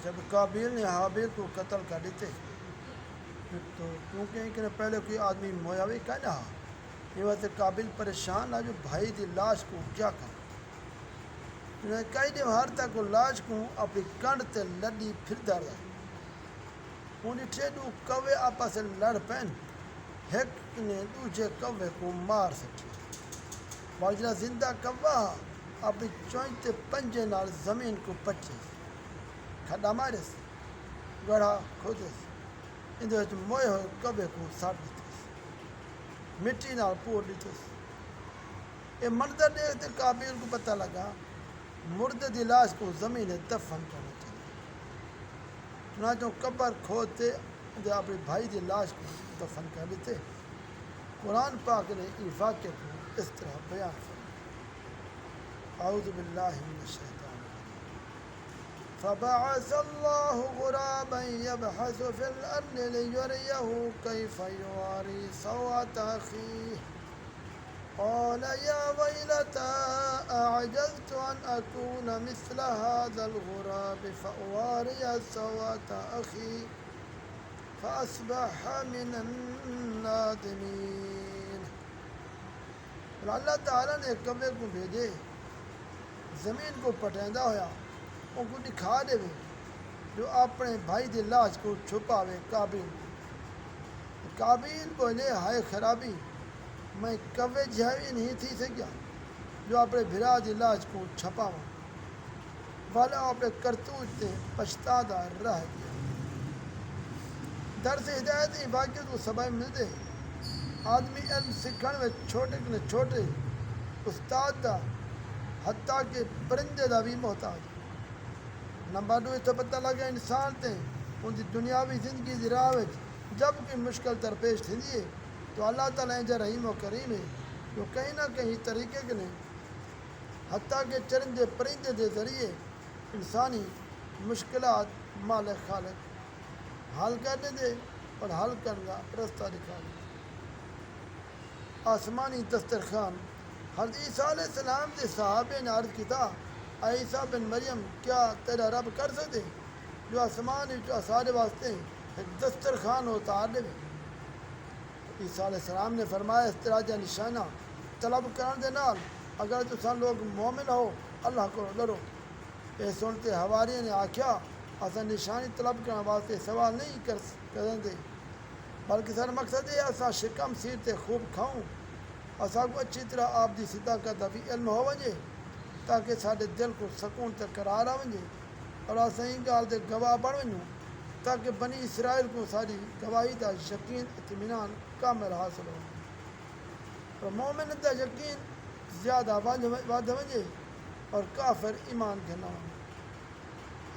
جب قابیل نے حابیل کو قتل کر دیتے تو کیونکہ کہ پہلے کوئی آدمی مویاوی کہہ رہا یہ واسطے قابل پریشان آ جو بھائی دی لاش کو کیا کر کئی دن ہر تک لاش کو اپنی کنڈ تے لڈی پھر دار ہوں ڈٹھے دو کوے آپس لڑ پین ایک نے دوجے کوے کو مار سکے اور جڑا زندہ کوا اپنی چوئیں تے پنجے نال زمین کو پچے کھڈا مارس گڑھا کھودس اندر وچ موئے ہوئے کوے کو ساڑ دیتس مٹی نال پور دیتس یہ منظر دیکھتے قابیل کو پتہ لگا مردے دی لاش کو زمین دفن کرنا چاہیے چنانچہ قبر کھودتے اپنے بھائی دی لاش کو دفن کر دیتے قرآن پاک نے اس واقعے کو اس طرح بیان فرمایا اعوذ باللہ من الشیطان الرجیم فبعث اللہ غرابا یبحث فی الارض لیریہ کیف یواری سوءۃ اخیہ قال یا ویلتى اعجزت ان اکون مثل هذا الغراب فاواری سوءۃ اخی فاصبح من النادمین اللہ تعالیٰ نے کوے کو بھیجے زمین کو پٹیندا ہویا ان کو دکھا دے جو اپنے بھائی دی لاش کو چھپاوے قابیل بولے ہائے خرابی میں کوے جہوی نہیں تھی سکیا جو اپنے بھرا دی لاش کو چھپاواں والا اپنے کرتوت تے پچھتادا رہ گیا درس ہدایت ہی واقعہ کو سبق ملتے آدمی علم سکھن میں چھوٹے نے چھوٹے استاد دا حتیٰ کہ پرندے دا بھی محتاج نمبر 2 تو پتہ لگا انسان تے ان دی دنیاوی زندگی دی راہ وچ جب کوئی مشکل درپیش تھیندی ہے تو اللہ تعالیٰ انجا رحیم و کریم ہے جو کہیں نہ کہیں طریقے کے نے حتیٰ کہ چرندے پرندے دے ذریعے انسانی مشکلات مالک خالق حل کرنے دے اور حل کرنے کا رستہ دکھا دے آسمانی دسترخوان حضرت عیسیٰ علیہ السلام کے صحابے نے عرض کیا اے عیسیٰ بن مریم کیا تیرا رب کر سکتے جو آسمان سارے واسطے ایک دسترخوان اتار دے عیسیٰ علیہ السلام نے فرمایا اس طرح جا نشانہ طلب کرن دے نال اگر تساں لوگ مومن ہو اللہ کو ڈرو یہ سنتے حواریوں نے آکھیا اساں نشانی طلب کرنے واسطے سوال نہیں کریں دے بلکہ سر مقصد ہے اساں شکم سیر تے خوب کھاؤں اساں کو اچھی طرح آپ دی صداقت دا بھی علم ہو وجے تاکہ سارے دل کو سکون تے قرار آ ونجے اور اساں ہی گال دے گواہ بن ونجوں تاکہ بنی اسرائیل کو ساری گواہی دا یقین اطمینان کامل حاصل ہو اور مومن دا یقین زیادہ ود ونجے اور کافر ایمان کے نام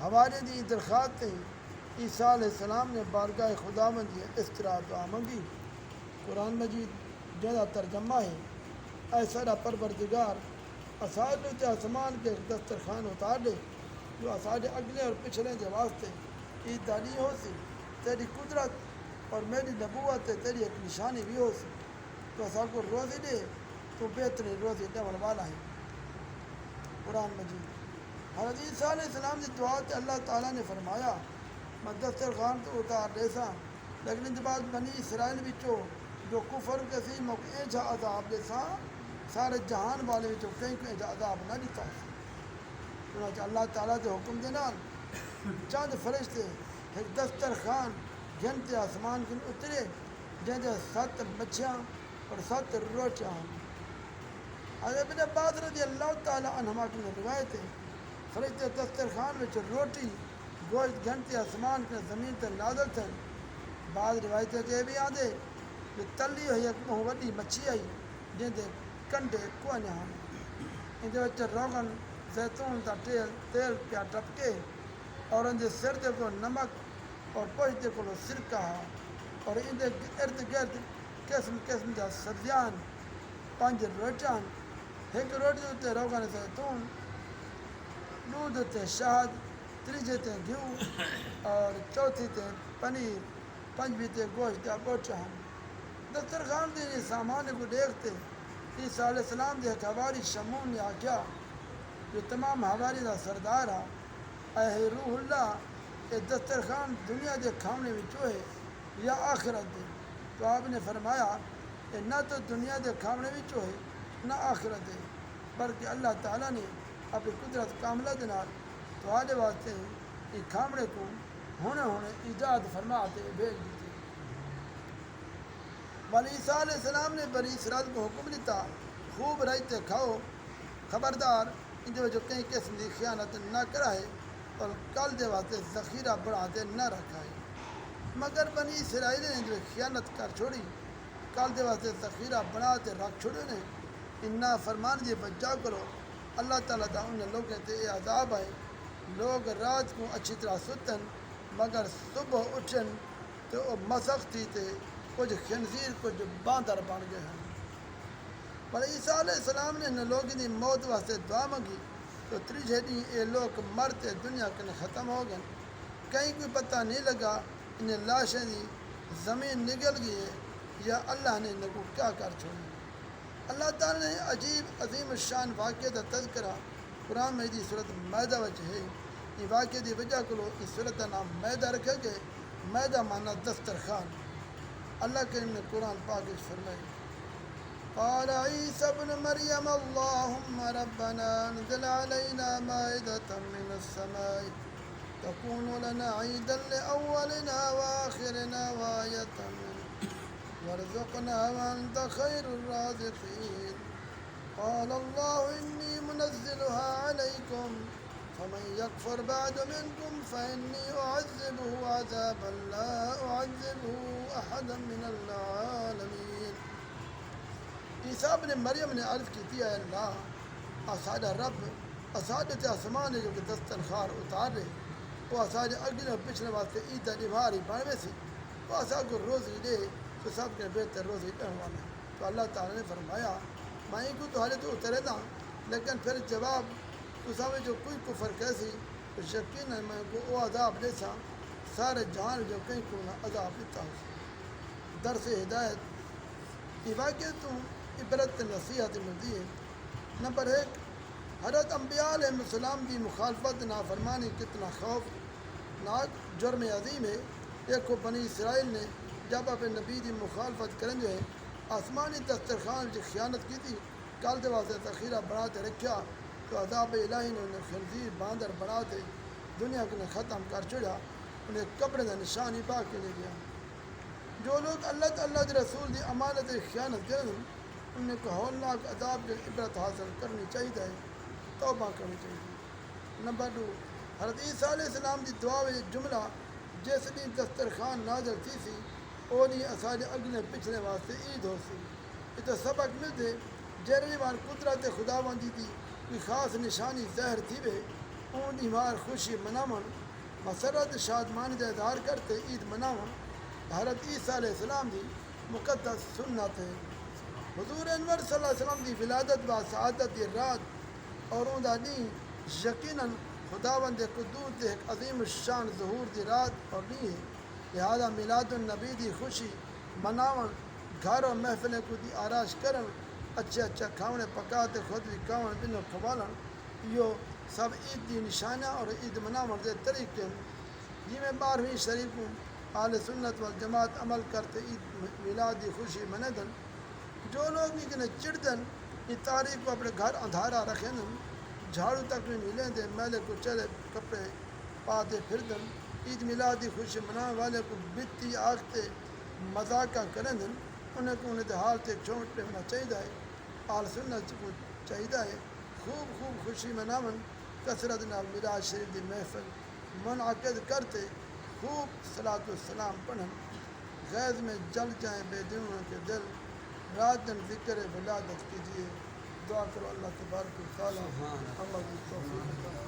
ہمارے دی درخواست عیسیٰ علیہ السلام نے بارگاہ خداوند کی اس طرح دعا منگی قرآن مجید جہاں ترجمہ ہے اے سارا پروردگار اساج تے آسمان کے دسترخوان اتار دے جو اساج اگلے اور پچھلے کے واسطے کی تعلیم ہو سی تیری قدرت اور میری نبوت تیری ایک نشانی بھی ہو سی تو اساج کو روزی دے تو بہترین روزی دینے والا ہے قرآن مجید حضرت عیسیٰ علیہ السلام کی دعا تے اللہ تعالیٰ نے فرمایا میں دسترخوان تو اتار دے سا لیکن اس بعد بنی اسرائیل بچوں جو کفر کسی موقع جا عذاب دے سا سارے جہان والے بچوں کہیں جا عذاب نہ دیتا چنانچہ اللہ تعالیٰ کے حکم دے نال چند فرشتے ایک دسترخوان جنتے آسمان کے اترے جن 7 مچھیاں اور 7 روٹیاں حضرت ابن عباس رضی اللہ تعالیٰ عنہما کی روایت ہے فرشتے دسترخوان میں روٹی گوشت گھنٹے آسمان کے زمین تے نازل تھے بعض روایتیں یہ بھی آدھے کہ تلی ہوئی ایک وڈی مچھی آئی جن کے کنڈے کوئی نہ ان کے روغن زیتون کا تیل پیا ٹپکے اور ان کے سر دے کو نمک اور پوچھتے کو سرکہ اور ان کے ارد گرد قسم قسم کا سبزیاں 5 روٹیاں ایک روٹی تے روغن زیتون دودھ تے شہد تیجے تے گھیو اور چوتھی تے پنیر 5ویں تے گوشت کا بوٹا دسترخوان دے سامان کو دیکھتے عیسیٰ علیہ السلام دے حواری شمون نے آکھیا جو تمام حواری دا سردار اے روح اللہ کہ دسترخوان دنیا کے کھانے وچوں ہے یا آخرت دے؟ تو آپ نے فرمایا کہ نہ تو دنیا کے کھانے وچوں ہے نہ آخرت ہے، بلکہ اللہ تعالیٰ نے اپنی قدرت کاملہ دے نال تھوڑے واسطے یہ کھامڑے کو ہونے ایجاد فرماتے بھیج دیتے۔ بل عیسیٰ علیہ السلام نے بنی اسرائیل کو حکم دیتا خوب رہتے کھاؤ، خبردار ان جو کئی قسم کی خیانت نہ کرائے اور کل دے واسطے ذخیرہ بڑھاتے نہ رکھائے۔ مگر بنی اسرائیل نے جو خیانت کر چھوڑی کل دے واسطے ذخیرہ بڑھاتے رکھ چھوڑے نے، انا فرمان جی بچا کرو اللہ تعالیٰ دا ان لوگوں تے یہ عذاب آئے، لوگ رات کو اچھی طرح ستن مگر صبح اٹھن تو وہ مسخ تھی تے کچھ خنزیر کچھ باندر بن گئے ہیں۔ پر عیسیٰ علیہ السلام نے ان لوگوں کی موت واسطے دعا منگی تو تریجے دن یہ لوگ مرتے دنیا کے ختم ہو گئے، کہیں کوئی پتہ نہیں لگا انہیں لاشیں دی زمین نگل گئی ہے یا اللہ نے ان کو کیا کر چھوڑی۔ اللہ تعالیٰ نے عجیب عظیم الشان واقعہ کا تذکرہ قرآن میں دی صورت مائدہ وجہ ہے، یہ واقعہ دی وجہ کو اس صورت کا نام مائدہ رکھے گئے، مائدہ معنی دسترخوان۔ اللہ کریم نے قرآن پاک اس فرمائے قال عیسیٰ ابن مریم اللہم ربنا انزل علینا مائدة من السماء تكون لنا عیدا لأولنا وآخرنا وآیة منك وارزقنا وانت خیر الرازقین قال الله انی منزلها علیکم فمن یکفر بعد منکم فإنی أعذبه عذابا لا أعذبه أحدا من العالمین۔ عیسیٰ ابن مریم نے عرض کی تھی اے اللہ اساڈا رب اساڈے تے آسمان جو کہ دسترخوان اتار رہے وہ اساڈے اگلے اور پچھلے واسطے عید دیواری بنوے سی وہ اسا کو روزی دے تو سب کے بہتر روزی ڈہوانا۔ تو اللہ تعالیٰ نے فرمایا میں کو تو حالے تو اترے دا لیکن پھر جواب تو سب جو کوئی کفر کیسی تو یقیناً میں کو وہ عذاب دے سا سارے جہان جو کہیں کو نہ عذاب دیتا ہوں۔ درس ہدایت یہ واقعہ تو عبرت نصیحت ملتی ہے۔ نمبر 1 حضرت انبیاء علیہ السلام کی مخالفت نافرمانی کتنا خوفناک جرم عظیم ہے۔ ایک کو بنی اسرائیل نے جب اپنے نبی کی مخالفت کریں جو ہے آسمانی دسترخوان کی خیانت کی تھی کل دے واسطے ذخیرہ بناتے رکھا تو عذاب الہی نے انہیں خنزیر باندر بناتے دنیا کو ختم کر چھڑا، انہیں کپڑے کا نشان ہی پا کے لے گیا۔ جو لوگ اللہ تعالیٰ کے رسول کی امانت خیانت کریں انہیں کو ہولناک عذاب کی عبرت حاصل کرنی چاہیے، توبہ کرنی چاہیے۔ نمبر 2 حضرت عیسیٰ علیہ السلام کی دعا میں جملہ جس دن دسترخوان نازل تھی سی وہ نہیں اساڈے اگلے پچھلے واسطے عید ہو سی۔ یہ تو سبق ملتے جہری وان قدرت خدا بندی تھی کوئی خاص نشانی ظاہر تھی وے اون ایمار خوشی مناون مسرت شادمانی کا اظہار کرتے عید مناون حضرت عیسیٰ علیہ السلام کی مقدس سنت ہے۔ حضور انور صلی اللہ علیہ وسلم کی ولادت و سعادت کی رات اور اون دا دین یقیناً خداوند قدوس کے ایک عظیم الشان ظہور کی رات اور دین ہے، لہذا میلاد النبی کی خوشی مناون گھر اور محفلیں کو دی آراش کرن اچھا کھاونے پکاتے خود بھی کھاون بنو کھوالن یہ سب عید کی نشانیاں اور عید مناون کے طریقے ہیں۔ جی میں 12ویں شریف اہل سنت والجماعت عمل کرتے عید میلاد کی خوشی منیدن۔ جو لوگ نکنے چڑدن یہ تاریخ کو اپنے گھر اندھارا رکھیں جھاڑو تک بھی نہیں لیندے میلے کو چلے کپڑے پاتے پھردن عید میلاد کی خوشی منانے والے کو بتی آختے مذاقہ کریں انہیں کو انہیں حال سے چھوٹ ہونا چاہیے ہے۔ اہل سنت کو چاہیے ہے خوب خوشی مناون کثرت نال میلاد شریف کی محفل منعقد کرتے خوب صلاۃ السلام پڑھن غیظ میں جل جائیں بے دلوں کے دل رات دن ذکر ولادت کیجیے۔ دعا کرو اللہ تبارک و تعالیٰ اللہ کی توفیق عطا۔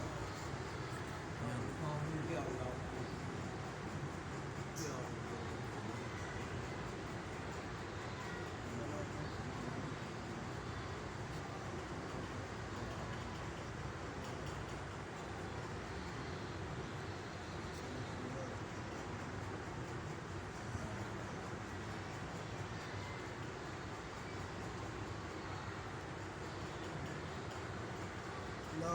لا